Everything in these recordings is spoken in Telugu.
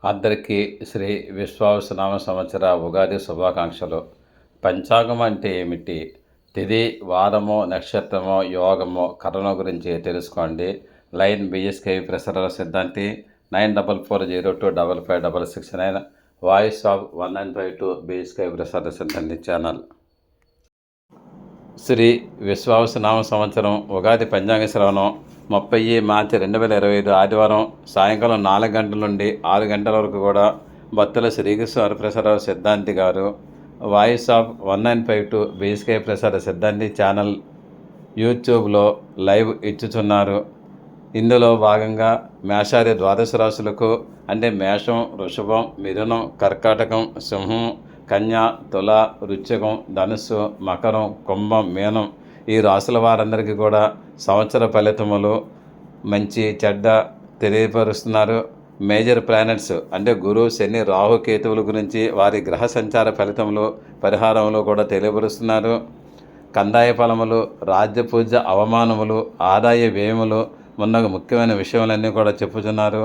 అందరికీ శ్రీ విశ్వావసునామ సంవత్సర ఉగాది శుభాకాంక్షలు. పంచాంగం అంటే ఏమిటి? తిథి, వారము, నక్షత్రము, యోగము, కరణం గురించి తెలుసుకోండి. లైన్ బిఎస్కే ప్రసర సిద్ధాంతి 9440255669 వాయిస్ ఆఫ్ 1952 బిఎస్కే ప్రసర సిద్ధాంతి ఛానల్. శ్రీ విశ్వావసునామ సంవత్సరం ఉగాది పంచాంగ శ్రవణం 30 మార్చి 2025 ఆదివారం సాయంకాలం 4 గంటల నుండి 6 గంటల వరకు కూడా భక్తుల శ్రీకృష్ణ వరప్రసాదరావు సిద్ధాంతి గారు voice of 1952 BSK Prasada Siddhanti channel యూట్యూబ్లో లైవ్ ఇచ్చుచున్నారు. ఇందులో భాగంగా మేషాది ద్వాదశ రాశులకు అంటే మేషం, వృషభం, మిథునం, కర్కాటకం, సింహం, కన్య, తుల, వృశ్చికం, ధనుస్సు, మకరం, కుంభం, మీనం ఈ రాశుల వారందరికీ కూడా సంవత్సర ఫలితములు మంచి చెడ్డ తెలియపరుస్తున్నారు. మేజర్ ప్లానెట్స్ అంటే గురు, శని, రాహు, కేతువుల గురించి వారి గ్రహ సంచార ఫలితములు పరిహారములు కూడా తెలియపరుస్తున్నారు. కందాయ ఫలములు, రాజ్య పూజ్య అవమానములు, ఆదాయ వ్యయములు ఉన్న ముఖ్యమైన విషయాలన్నీ కూడా చెప్పుతున్నారు.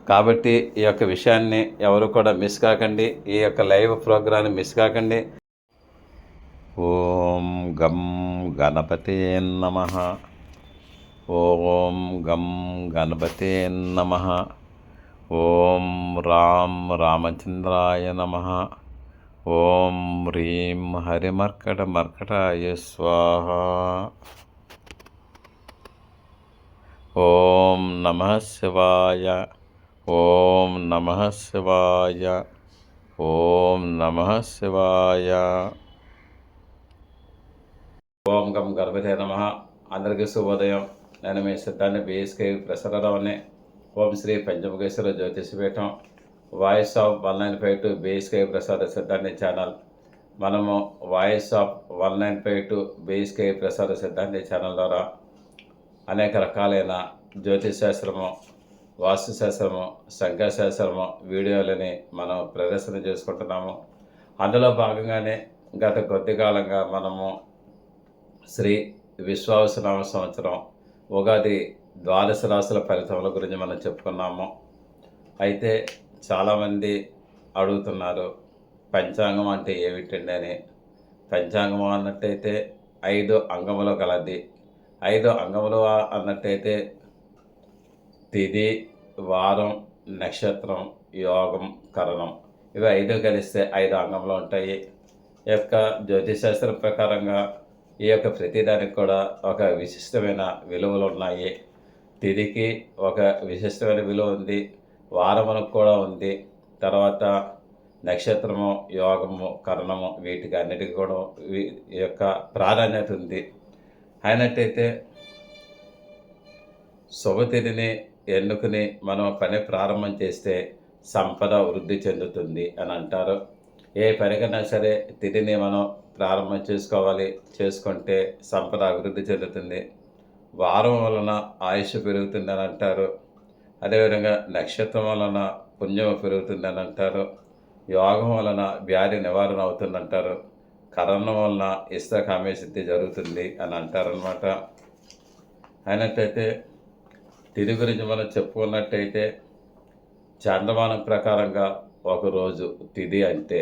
కాబట్టి ఈ యొక్క విషయాన్ని ఎవరు కూడా మిస్ కాకండి. ఈ యొక్క లైవ్ ప్రోగ్రాన్ని మిస్ కాకండి. ఓం గం గణపతే నమః. ఓం గం గణపతే నమః. ఓం రాం రామచంద్రాయ నమః. ఓం హ్రీం హరిమర్కటమర్కటాయ స్వాహ. ఓం నమః శివాయ. ఓం నమః శివాయ. ఓం నమః శివాయ. ఓం గం గణపతే నమః. అందరికీ శుభోదయం. నేను మీ సిద్ధాంతి బిఎస్కే ప్రసరరావుని. Om Shri Panchamukheshwara Jyotishapeetham voice of 1952 BSK Prasada Siddhanti channel. మనము voice of 1952 BSK Prasada Siddhanti channel ద్వారా అనేక రకాలైన జ్యోతిశాస్త్రము, వాస్తుశాస్త్రము, సంఖ్యాశాస్త్రము వీడియోలని మనం ప్రదర్శన చేసుకుంటున్నాము. అందులో భాగంగానే గత కొద్ది కాలంగా మనము శ్రీ విశ్వావసునామ సంవత్సరం ఉగాది ద్వాదశ రాశుల ఫలితముల గురించి మనం చెప్పుకున్నాము. అయితే చాలామంది అడుగుతున్నారు పంచాంగం అంటే ఏమిటండి అని. పంచాంగం అన్నట్టయితే 5 అంగములు కలది. 5 అంగములు అన్నట్టయితే తిథి, వారం, నక్షత్రం, యోగం, కరణం ఇవి 5 కలిస్తే 5 అంగంలో ఉంటాయి. ఈ యొక్క జ్యోతిశాస్త్రం ప్రకారంగా ఈ యొక్క ప్రతిదానికి కూడా ఒక విశిష్టమైన విలువలు ఉన్నాయి. తిథికి ఒక విశిష్టమైన విలువ ఉంది, వారమునకు కూడా ఉంది, తర్వాత నక్షత్రము, యోగము, కరణము వీటికి అన్నిటికీ కూడా ఈ యొక్క ప్రాధాన్యత ఉంది. అయినట్టయితే శుభతిథిని ఎన్నుకుని మనం పని ప్రారంభం చేస్తే సంపద వృద్ధి చెందుతుంది అని అంటారు. ఏ పనికైనా సరే తిథిని మనం ప్రారంభం చేసుకోవాలి. చేసుకుంటే సంపద అభివృద్ధి చెందుతుంది. వారం వలన ఆయుష్ పెరుగుతుందని అంటారు. అదేవిధంగా నక్షత్రం వలన పుణ్యం పెరుగుతుందని అంటారు. యోగం వలన వ్యాధి నివారణ అవుతుందంటారు. కరణం వలన ఇష్టకామ్య సిద్ధి జరుగుతుంది అని అంటారనమాట. అయినట్టయితే తిథి గురించి మనం చెప్పుకున్నట్టయితే చాంద్రమానం ప్రకారంగా ఒకరోజు తిథి అంటే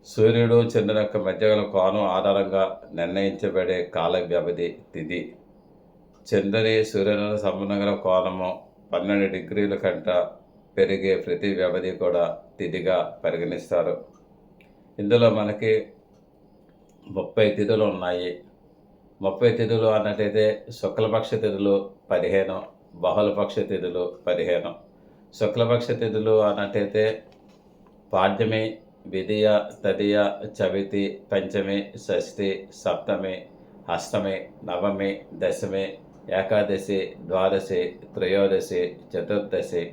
సూర్యుడు చంద్రుని యొక్క మధ్య గల కోణం ఆధారంగా నిర్ణయించబడే కాల వ్యవధి తిథి. చంద్రుని సూర్యుని సంబంధం గల కోణము 12 డిగ్రీల కంట పెరిగే ప్రతి వ్యవధి కూడా తిథిగా పరిగణిస్తారు. ఇందులో మనకి 30 తిథులు ఉన్నాయి. 30 తిథులు అన్నట్టయితే శుక్లపక్ష తిథులు 15, బహుళపక్ష తిథులు 15. శుక్లపక్ష తిథులు అన్నట్టయితే పాడ్యమి, విధియ, తదియ, చవితి, పంచమి, షష్ఠి, సప్తమి, అష్టమి, నవమి, దశమి, ఏకాదశి, ద్వాదశి, త్రయోదశి, చతుర్దశి,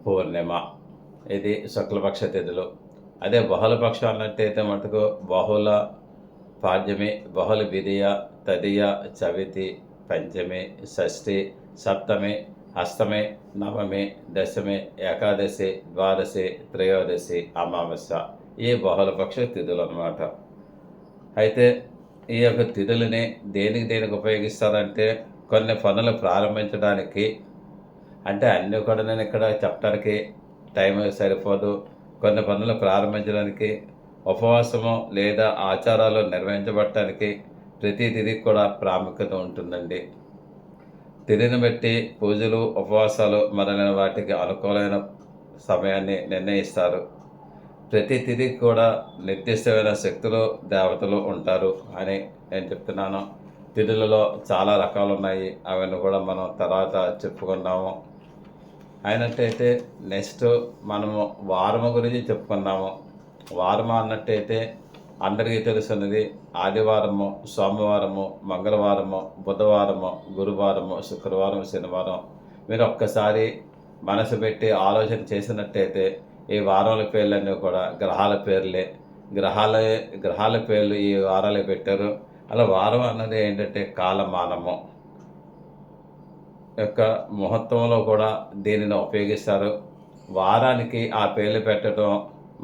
పూర్ణిమ. ఇది శుక్లపక్ష తిథులు. అదే బహుళపక్షం అన్నట్టయితే మటుకు బహుళ పాడ్యమి, బహుళ విధియ, తదియ, చవితి, పంచమి, షష్ఠి, సప్తమి, అష్టమి, నవమి, దశమి, ఏకాదశి, ద్వాదశి, త్రయోదశి, అమావాస్య ఈ బహుళపక్ష తిథులు అన్నమాట. అయితే ఈ యొక్క తిథులని దేనికి ఉపయోగిస్తారంటే కొన్ని పనులు ప్రారంభించడానికి, అంటే అన్నీ కూడా నేను ఇక్కడ చెప్పడానికి టైం సరిపోదు. కొన్ని పనులు ప్రారంభించడానికి, ఉపవాసము లేదా ఆచారాలు నిర్వహించబడటానికి ప్రతి తిథికి కూడా ప్రాముఖ్యత ఉంటుందండి. తిథిని బట్టి పూజలు, ఉపవాసాలు మొదలైన వాటికి అనుకూలమైన సమయాన్ని నిర్ణయిస్తారు. ప్రతి తిథికి కూడా నిర్దిష్టమైన శక్తులు, దేవతలు ఉంటారు అని నేను చెప్తున్నాను. తిథులలో చాలా రకాలు ఉన్నాయి. అవన్నీ కూడా మనం తర్వాత చెప్పుకుందాము. అయినట్టయితే నెక్స్ట్ మనము వారము గురించి చెప్పుకుందాము. వారము అన్నట్టయితే అందరికీ తెలుసున్నది ఆదివారము, సోమవారము, మంగళవారము, బుధవారము, గురువారము, శుక్రవారం, శనివారం. మీరు ఒక్కసారి మనసు పెట్టి ఆలోచన చేసినట్టయితే ఈ వారాల పేర్లన్నీ కూడా గ్రహాల పేర్లే. గ్రహాల పేర్లు ఈ వారాలే పెట్టారు. అలా వారం అన్నది ఏంటంటే కాలమానము యొక్క ముహూర్తంలో కూడా దీనిని ఉపయోగిస్తారు. వారానికి ఆ పేర్లు పెట్టడం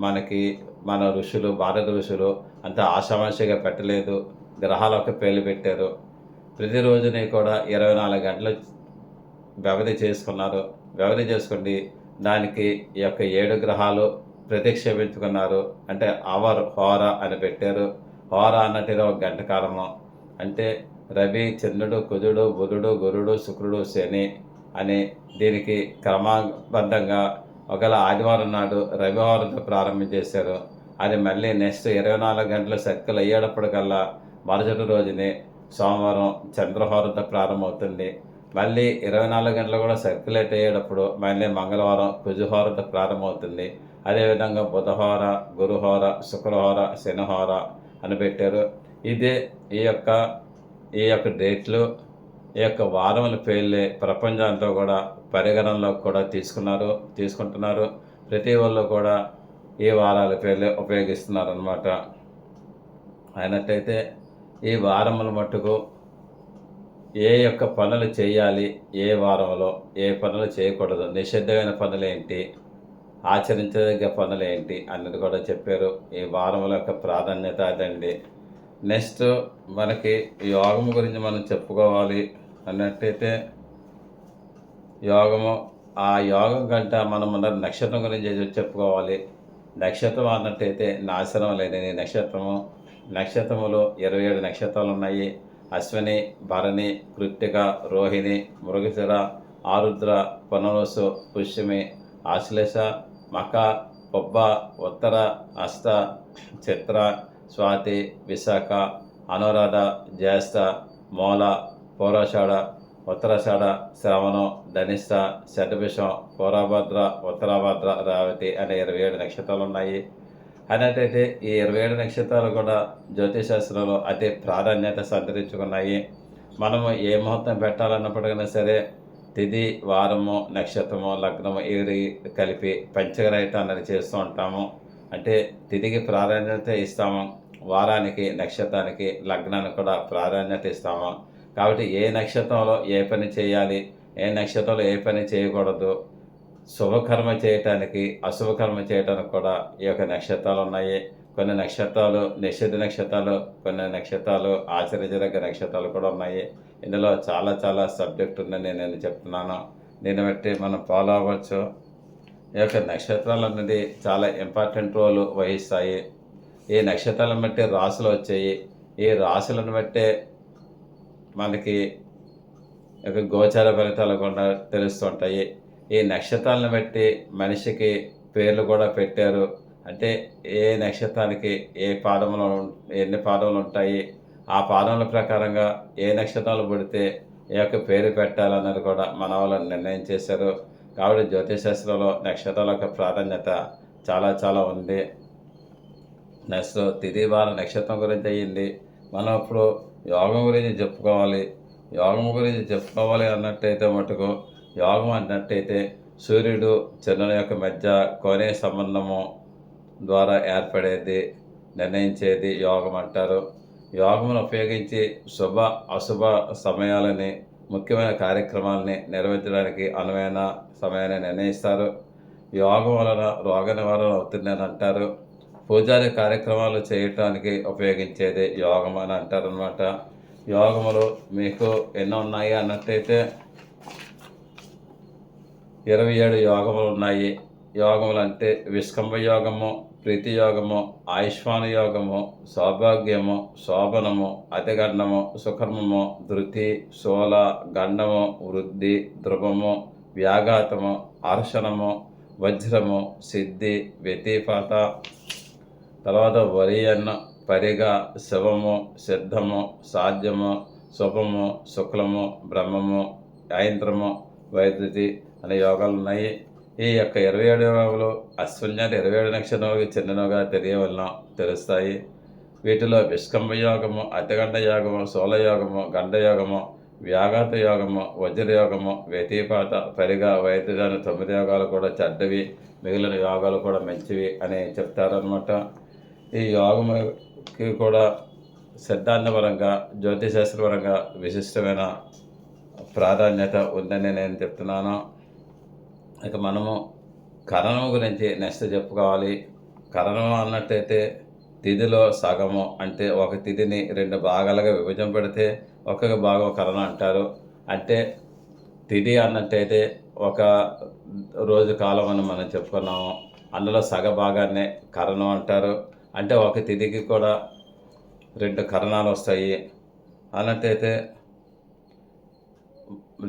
మనకి మన ఋషులు, భారత ఋషులు అంత ఆషామాషిగా పెట్టలేదు. గ్రహాల యొక్క పేర్లు పెట్టారు. ప్రతిరోజుని కూడా 24 గంటలు వ్యవధి చేసుకున్నారు. వ్యవధి చేసుకుండి దానికి ఈ యొక్క 7 గ్రహాలు ప్రతిక్షేపించుకున్నారు. అంటే అవర్, హోర అని పెట్టారు. హోర అన్నట్టుగా ఒక గంట కాలము. అంటే రవి, చంద్రుడు, కుజుడు, బుధుడు, గురుడు, శుక్రుడు, శని అని దీనికి క్రమబద్ధంగా ఒకవేళ ఆదివారం నాడు రవివారంతో ప్రారంభించేశారు. అది మళ్ళీ నెక్స్ట్ 24 గంటల సర్కిల్ అయ్యేటప్పటికల్లా మరుసటి రోజుని సోమవారం చంద్రహోరతో ప్రారంభమవుతుంది. మళ్ళీ 24 గంటలు కూడా సర్క్యులేట్ అయ్యేటప్పుడు మళ్ళీ మంగళవారం కుజహోరతో ప్రారంభమవుతుంది. అదేవిధంగా బుధహోర, గురుహోర, శుక్రహోర, శనిహోర అని పెట్టారు. ఇదే ఈ యొక్క డేట్లు, ఈ యొక్క వారముల పేర్లే ప్రపంచంతో కూడా పరిగణనలో కూడా తీసుకుంటున్నారు. ప్రతి వాళ్ళు కూడా ఈ వారాల పేర్లే ఉపయోగిస్తున్నారు అన్నమాట. అయినట్టయితే ఈ వారముల మట్టుకు ఏ యొక్క పనులు చేయాలి, ఏ వారంలో ఏ పనులు చేయకూడదు, నిషిద్ధమైన పనులు ఏంటి, ఆచరించదగ్గ పనులు ఏంటి అన్నది కూడా చెప్పారు. ఈ వారముల యొక్క ప్రాధాన్యత అదండి. నెక్స్ట్ మనకి యోగం గురించి మనం చెప్పుకోవాలి అన్నట్టయితే యోగము, ఆ యోగం కంటే మనం ముందర నక్షత్రం గురించి చెప్పుకోవాలి. నక్షత్రం అన్నట్టయితే నాశనం లేని నక్షత్రములు 27 నక్షత్రాలు ఉన్నాయి. అశ్విని, భరణి, కృత్తిక, రోహిణి, మృగశిర, ఆరుద్ర, పునరుసు, పుష్యమి, ఆశ్లేష, మక, పొబ్బ, ఉత్తర, హస్త, చిత్ర, స్వాతి, విశాఖ, అనురాధ, జ్యేష్ఠ, మూల, పూర్వాషాఢ, ఉత్తరాషాఢ, శ్రవణం, ధనిష్ట, శతభిషం, పూర్వభద్ర, ఉత్తరాభద్ర, రేవతి అనే 27 నక్షత్రాలు ఉన్నాయి. అన్నట్టయితే ఈ 27 నక్షత్రాలు కూడా జ్యోతిషశాస్త్రంలో అతి ప్రాధాన్యత సంతరించుకున్నాయి. మనము ఏ ముహూర్తం పెట్టాలన్నప్పటికైనా సరే తిథి, వారము, నక్షత్రము, లగ్నము ఇవి కలిపి పంచగ్రహిత అన్నది చేస్తూ ఉంటాము. అంటే తిథికి ప్రాధాన్యత ఇస్తాము, వారానికి, నక్షత్రానికి, లగ్నానికి కూడా ప్రాధాన్యత ఇస్తాము. కాబట్టి ఏ నక్షత్రంలో ఏ పని చేయాలి, ఏ నక్షత్రంలో ఏ పని చేయకూడదు, శుభకర్మ చేయటానికి, అశుభకర్మ చేయటానికి కూడా ఈ యొక్క నక్షత్రాలు ఉన్నాయి. కొన్ని నక్షత్రాలు నిషిద్ధ నక్షత్రాలు, కొన్ని నక్షత్రాలు ఆచరించదగ్గ నక్షత్రాలు కూడా ఉన్నాయి. ఇందులో చాలా చాలా సబ్జెక్ట్ ఉందని నేను చెప్తున్నాను. దీన్ని బట్టి మనం ఫాలో అవ్వచ్చు. ఈ యొక్క నక్షత్రాలు అనేది చాలా ఇంపార్టెంట్ రోల్ వహిస్తాయి. ఈ నక్షత్రాలను బట్టి రాసులు వచ్చాయి. ఈ రాసులను బట్టే మనకి యొక్క గోచార ఫలితాలు కూడా తెలుస్తుంటాయి. ఈ నక్షత్రాలను బట్టి మనిషికి పేర్లు కూడా పెట్టారు. అంటే ఏ నక్షత్రానికి ఎన్ని పాదములు ఉంటాయి, ఆ పాదముల ప్రకారంగా ఏ నక్షత్రాలు పుడితే ఏ యొక్క పేరు పెట్టాలన్నది కూడా మన వాళ్ళు నిర్ణయం చేశారు. కాబట్టి జ్యోతిషశాస్త్రంలో నక్షత్రాల యొక్క ప్రాధాన్యత చాలా చాలా ఉంది. నెక్స్ట్ తిథి, వార, నక్షత్రం గురించి అయ్యింది. మనం ఇప్పుడు యోగం గురించి చెప్పుకోవాలి అన్నట్టయితే మటుకు యోగం అన్నట్టయితే సూర్యుడు చంద్రుని యొక్క మధ్య కోణీయ సంబంధము ద్వారా ఏర్పడేది, నిర్ణయించేది యోగం అంటారు. యోగమును ఉపయోగించి శుభ అశుభ సమయాలని, ముఖ్యమైన కార్యక్రమాలని నిర్వహించడానికి అనువైన సమయాన్ని నిర్ణయిస్తారు. యోగం వలన రోగ నివారణ అవుతుందని అంటారు. పూజారి కార్యక్రమాలు చేయటానికి ఉపయోగించేది యోగం అని అంటారు అన్నమాట. యోగములు మీకు ఎన్నో ఉన్నాయి అన్నట్టయితే 27 యోగములు ఉన్నాయి. యోగములు అంటే విస్కంభ యోగము, ప్రీతి యోగము, ఆయుష్మాన యోగము, సౌభాగ్యము, శోభనము, అతిగండము, సుకర్మము, ధృతి, శూల, గండము, వృద్ధి, ధ్రువము, వ్యాఘాతము, అర్షణము, వజ్రము, సిద్ధి, వ్యతిపాత, తర్వాత వరియన్న, పరిగ, శివము, సిద్ధము, సాధ్యము, శుభము, శుక్లము, బ్రహ్మము, ఐంద్రము, వైద్యుతి అనే యోగాలు ఉన్నాయి. ఈ యొక్క 27 యోగాలు అశ్విన్యాలు 27 నక్షత్రాలకు చెందినవిగా తెలియవలన తెలుస్తాయి. వీటిలో విష్కంభ యోగము, అతిగండ యోగము, శూలయోగము, గండయోగము, వ్యాఘాత యోగము, వజ్రయోగము, వ్యతిపాత, పరిగ, వైద్యుతి అనే 9 యోగాలు కూడా చెడ్డవి, మిగిలిన యోగాలు కూడా మంచివి అని చెప్తారనమాట. ఈ యోగముకి కూడా సిద్ధాంతపరంగా, జ్యోతిశాస్త్రపరంగా విశిష్టమైన ప్రాధాన్యత ఉందని నేను చెప్తున్నాను. ఇక మనము కరణం గురించి నెక్స్ట్ చెప్పుకోవాలి. కరణం అన్నట్టయితే తిథిలో సగము, అంటే ఒక తిథిని 2 భాగాలుగా విభజన పెడితే ఒక్కొక్క భాగం కరణం అంటారు. అంటే తిథి అన్నట్టయితే ఒక రోజు కాలం అని మనం చెప్పుకున్నాము, అందులో సగ భాగాన్నే కరణం అంటారు. అంటే ఒక తిథికి కూడా 2 కరణాలు వస్తాయి. అన్నట్టయితే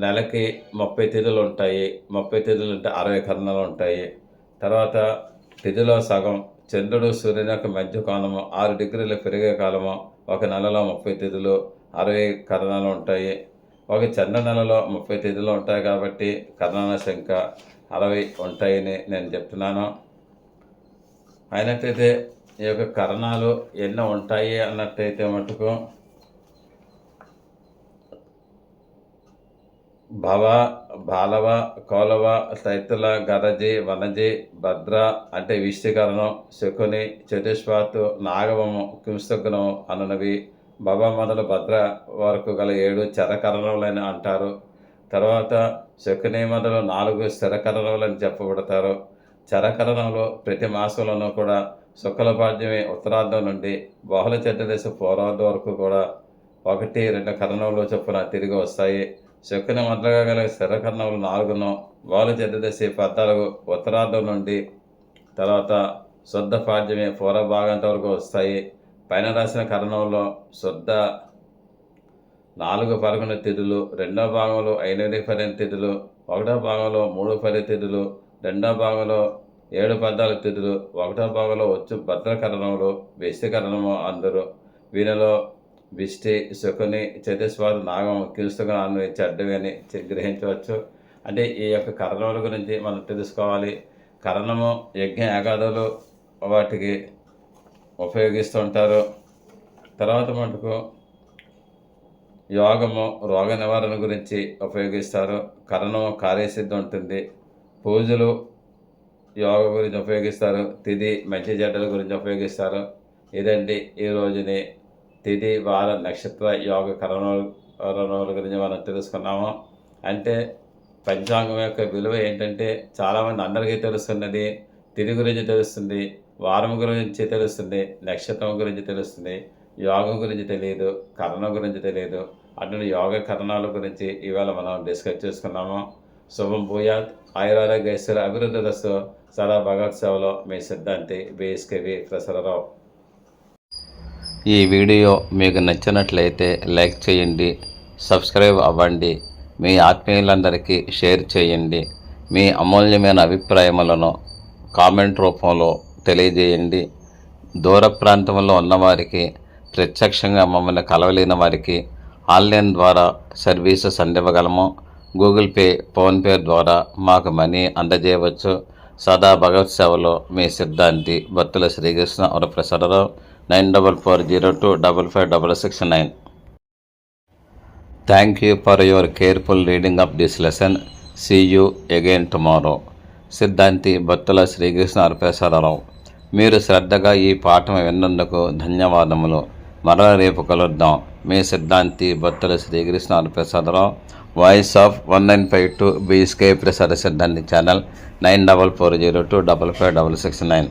నెలకి 30 తిథులు ఉంటాయి. 30 తిథులు అంటే 60 కరణాలు ఉంటాయి. తర్వాత తిథిలో సగం, చంద్రుడు సూర్యుని యొక్క మధ్య కోణము 6 డిగ్రీలు పెరిగే కాలము, ఒక నెలలో 30 తిథులు, 60 కరణాలు ఉంటాయి. ఒక చంద్ర నెలలో 30 తిథులు ఉంటాయి కాబట్టి కరణాల సంఖ్య 60 ఉంటాయని నేను చెప్తున్నాను. అయినట్టయితే ఈ యొక్క కరణాలు ఎన్నో ఉంటాయి అన్నట్టయితే మటుకు భవ, బాలవ, కౌలవ, తైతుల, గరజి, వనజి, భద్ర అంటే విష్టికరణం, శకుని, చతుష్పాతు, నాగవము, కింస్తగ్నము అనునవి. భవ మొదలు భద్ర వరకు గల 7 చరకరణములని అంటారు. తర్వాత శకుని మొదలు 4 స్థిరకరణములని చెప్పబడతారు. చరకరణంలో ప్రతి మాసంలోనూ కూడా శుక్లపాడ్యమి ఉత్తరార్ధం నుండి బహుళ చతుర్దశి పూర్వార్ధం వరకు కూడా 1-2 కరణములు చొప్పున తిరిగి వస్తాయి. శకుని మొదలుగా గల స్థిరకరణములు 4ను, బహుళ చతుర్దశి 14 ఉత్తరార్ధం నుండి తర్వాత శుద్ధ పాడ్యమి పూర్వ భాగంత వరకు వస్తాయి. పైన రాసిన కరణంలో శుద్ధ 4-11 తిథులు, 2వ భాగంలో 8-12 తిథులు, 1వ భాగంలో 3-10 తిథులు, 2వ భాగంలో 7-14 తిథులు, 1వ భాగంలో వచ్చు భద్రకరణములు, వ్యష్టికరణము అందరు. వీరిలో విష్టి, శకుని, చతుస్పాతు, నాగం, కింస్తగ్నాన్ని చెడ్డవి అని గ్రహించవచ్చు. అంటే ఈ యొక్క కరణముల గురించి మనం తెలుసుకోవాలి. కరణము యజ్ఞ యాగాదులు వాటికి ఉపయోగిస్తూ ఉంటారు. తర్వాత మటుకు యోగము రోగ నివారణ గురించి ఉపయోగిస్తారు. కరణము కార్యసిద్ధి ఉంటుంది. పూజలు యోగ గురించి ఉపయోగిస్తారు. తిథి మంచి చెడ్డల గురించి ఉపయోగిస్తారు. ఇదండి ఈ రోజుని తిథి, వార, నక్షత్ర, యోగ కరణముల గురించి మనం తెలుసుకున్నాము. అంటే పంచాంగం యొక్క విలువ ఏంటంటే చాలామంది అందరికీ తెలుస్తున్నది తిథి గురించి తెలుస్తుంది, వారం గురించి తెలుస్తుంది, నక్షత్రం గురించి తెలుస్తుంది, యోగం గురించి తెలియదు, కరణం గురించి తెలియదు. అటువంటి యోగ కరణాల గురించి ఇవాళ మనం డిస్కస్ చేసుకున్నాము. శుభం భూయాత్, ఆయురారోగ్యేశ్వర అభివృద్ధి దస్తు. సదా భగవత్ సేవలో మీ సిద్ధాంతి బిఎస్కేవి ప్రసరరావు. ఈ వీడియో మీకు నచ్చినట్లయితే లైక్ చేయండి, సబ్స్క్రైబ్ అవ్వండి, మీ ఆత్మీయులందరికీ షేర్ చేయండి. మీ అమూల్యమైన అభిప్రాయములను కామెంట్ రూపంలో తెలియజేయండి. దూర ప్రాంతంలో ఉన్నవారికి, ప్రత్యక్షంగా మమ్మల్ని కలవలేని వారికి ఆన్లైన్ ద్వారా సర్వీసెస్ అందివ్వగలము. గూగుల్ పే, ఫోన్పే ద్వారా మాకు మనీ అందజేయవచ్చు. సదా భగవత్ సేవలో మీ Siddhanti Battula Srikrishna Varaprasad Rao. 9440255669. Thank you for your careful reading of this lesson. See you again tomorrow. సిద్ధాంతి బత్తుల శ్రీకృష్ణ వరప్రసాదరావు. మీరు శ్రద్ధగా ఈ పాఠం విన్నందుకు ధన్యవాదములు. మరల రేపు కలుద్దాం. మీ Siddhanti Battula Srikrishna Varaprasadarao. Voice of 1952 BSK Prasada Siddhanti channel 9440255669.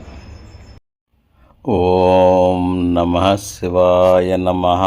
ఓం నమః శివాయ నమః.